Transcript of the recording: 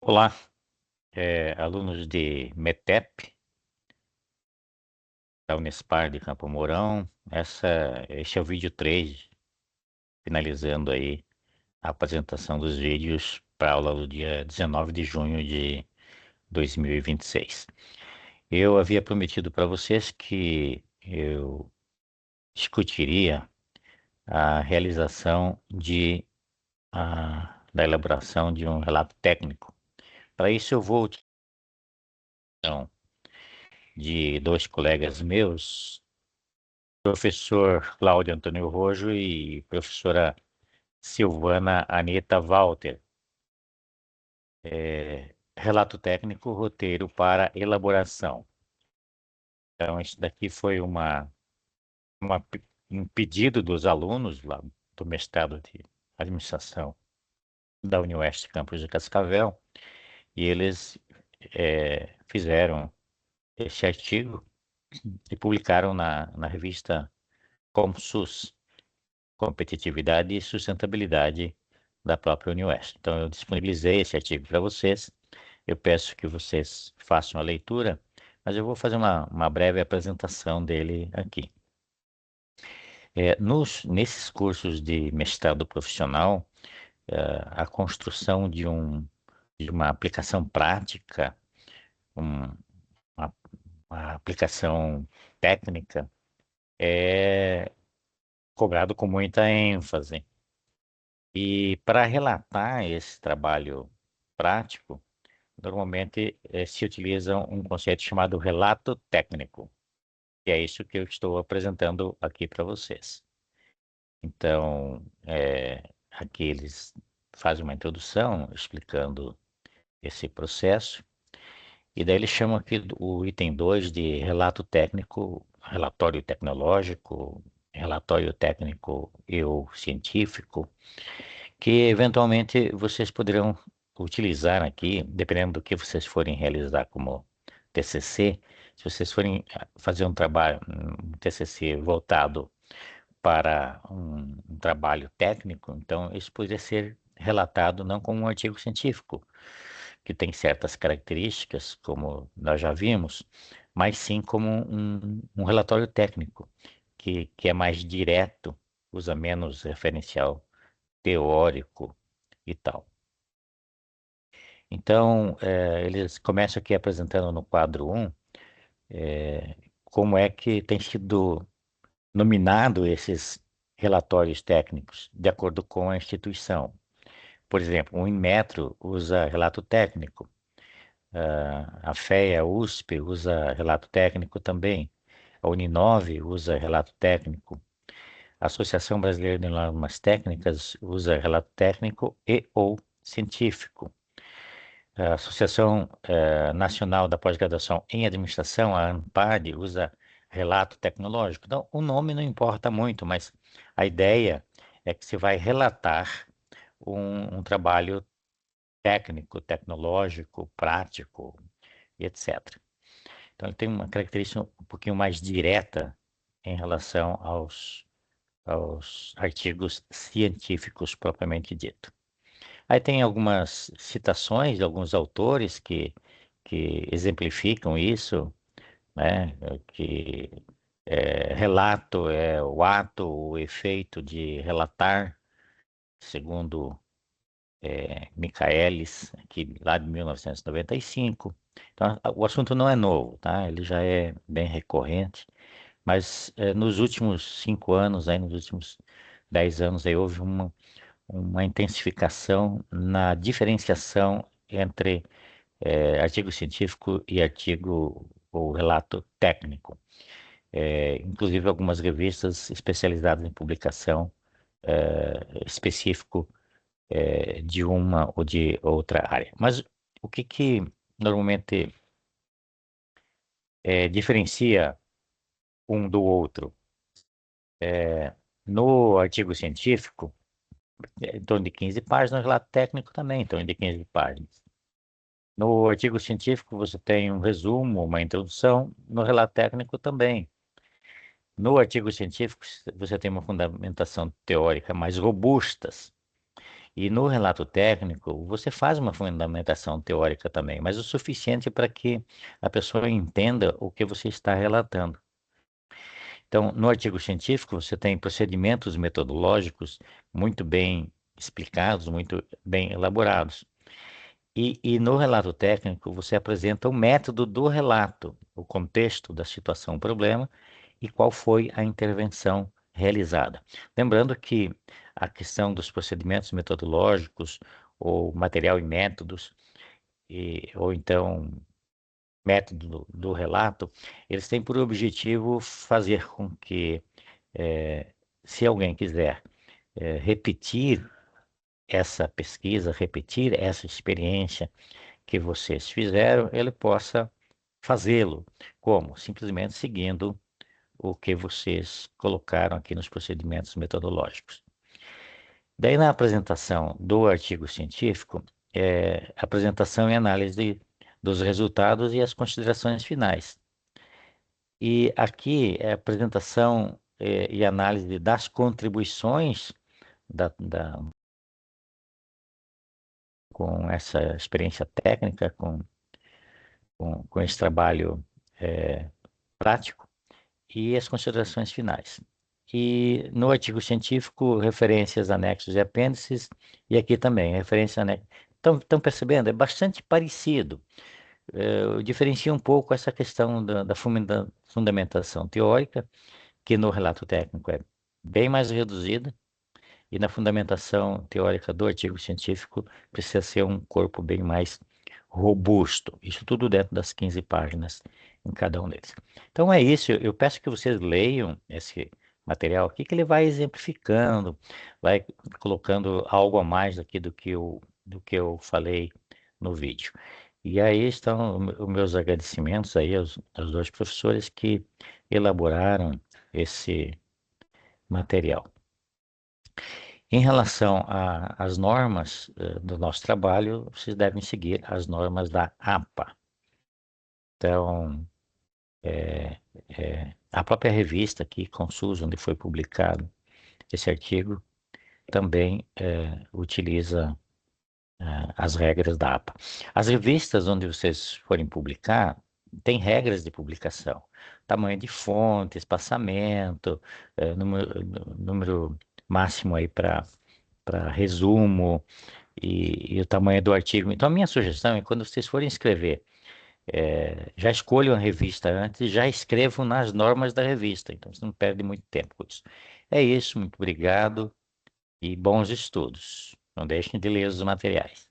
Olá, alunos de METEP, da Unespar de Campo Mourão. Este é o vídeo 3, finalizando aí a apresentação dos vídeos para a aula do dia 19 de junho de 2026. Eu havia prometido para vocês que eu discutiria a realização da elaboração de um relato técnico. Para isso eu vou utilizar de dois colegas meus, professor Cláudio Antônio Rojo e professora Silvana Aneta Walter. Relato técnico, roteiro para elaboração. Então, isso daqui foi um pedido dos alunos lá do mestrado de administração da Unioeste Campus de Cascavel, e eles fizeram esse artigo e publicaram na revista ComSUS, Competitividade e Sustentabilidade da própria Unioeste. Então, eu disponibilizei esse artigo para vocês. Eu peço que vocês façam a leitura, mas eu vou fazer uma breve apresentação dele aqui. Nesses cursos de mestrado profissional, a construção de uma aplicação prática, um- uma, uma aplicação técnica, é cobrado com muita ênfase. E para relatar esse trabalho prático, normalmente se utiliza um conceito chamado relato técnico, e é isso que eu estou apresentando aqui para vocês. Então, aqui eles fazem uma introdução explicando esse processo, e daí eles chamam aqui o item 2 de relato técnico, relatório tecnológico, relatório técnico e ou científico, que eventualmente vocês poderão utilizar aqui, dependendo do que vocês forem realizar como TCC. Se vocês forem fazer um TCC voltado para um trabalho técnico, então isso poderia ser relatado não como um artigo científico, que tem certas características, como nós já vimos, mas sim como um relatório técnico, que é mais direto, usa menos referencial teórico e tal. Então, eles começam aqui apresentando no quadro 1, como é que tem sido nominado esses relatórios técnicos de acordo com a instituição. Por exemplo, o Inmetro usa relato técnico, a FEA, a USP usa relato técnico também, a Uninove usa relato técnico, a Associação Brasileira de Normas Técnicas usa relato técnico e ou científico. A Associação Nacional da Pós-Graduação em Administração, a ANPAD, usa relato tecnológico. Então, o nome não importa muito, mas a ideia é que se vai relatar um trabalho técnico, tecnológico, prático, e etc. Então, ele tem uma característica um pouquinho mais direta em relação aos artigos científicos propriamente dito. Aí tem algumas citações de alguns autores que exemplificam isso, né? Que relato é o ato, o efeito de relatar, segundo Michaelis, aqui lá de 1995. Então, o assunto não é novo, tá? Ele já é bem recorrente, mas nos últimos 5 anos, aí, nos últimos 10 anos, aí, houve uma intensificação na diferenciação entre artigo científico e artigo ou relato técnico. Inclusive algumas revistas especializadas em publicação específico de uma ou de outra área. Mas o que normalmente diferencia um do outro? No artigo científico, em torno de 15 páginas, no relato técnico também, em torno de 15 páginas. No artigo científico, você tem um resumo, uma introdução, no relato técnico também. No artigo científico, você tem uma fundamentação teórica mais robustas, E no relato técnico, você faz uma fundamentação teórica também, mas o suficiente para que a pessoa entenda o que você está relatando. Então, no artigo científico, você tem procedimentos metodológicos muito bem explicados, muito bem elaborados. E no relato técnico, você apresenta o método do relato, o contexto da situação, o problema e qual foi a intervenção realizada. Lembrando que a questão dos procedimentos metodológicos, ou material e métodos, ou então método do relato, eles têm por objetivo fazer com que, se alguém quiser repetir essa pesquisa, repetir essa experiência que vocês fizeram, ele possa fazê-lo. Como? Simplesmente seguindo o que vocês colocaram aqui nos procedimentos metodológicos. Daí, na apresentação do artigo científico, apresentação e análise dos resultados e as considerações finais. E aqui é apresentação e análise das contribuições com essa experiência técnica, com esse trabalho prático e as considerações finais. E no artigo científico, referências, anexos e apêndices, e aqui também, referências, anexos. Estão percebendo? É bastante parecido. Diferencia um pouco essa questão da fundamentação teórica, que no relato técnico é bem mais reduzida, e na fundamentação teórica do artigo científico precisa ser um corpo bem mais robusto. Isso tudo dentro das 15 páginas em cada um deles. Então é isso, eu peço que vocês leiam esse material aqui, que ele vai exemplificando, vai colocando algo a mais aqui do que eu falei no vídeo. E aí estão os meus agradecimentos aí aos dois professores que elaboraram esse material. Em relação às normas do nosso trabalho, vocês devem seguir as normas da APA. Então, a própria revista aqui, Consus, onde foi publicado esse artigo, também utiliza as regras da APA. As revistas onde vocês forem publicar, tem regras de publicação. Tamanho de fonte, espaçamento, número máximo aí para resumo e o tamanho do artigo. Então, a minha sugestão é quando vocês forem escrever, já escolham a revista antes e já escrevam nas normas da revista. Então, você não perde muito tempo com isso. É isso, muito obrigado e bons estudos. Não deixem de ler os materiais.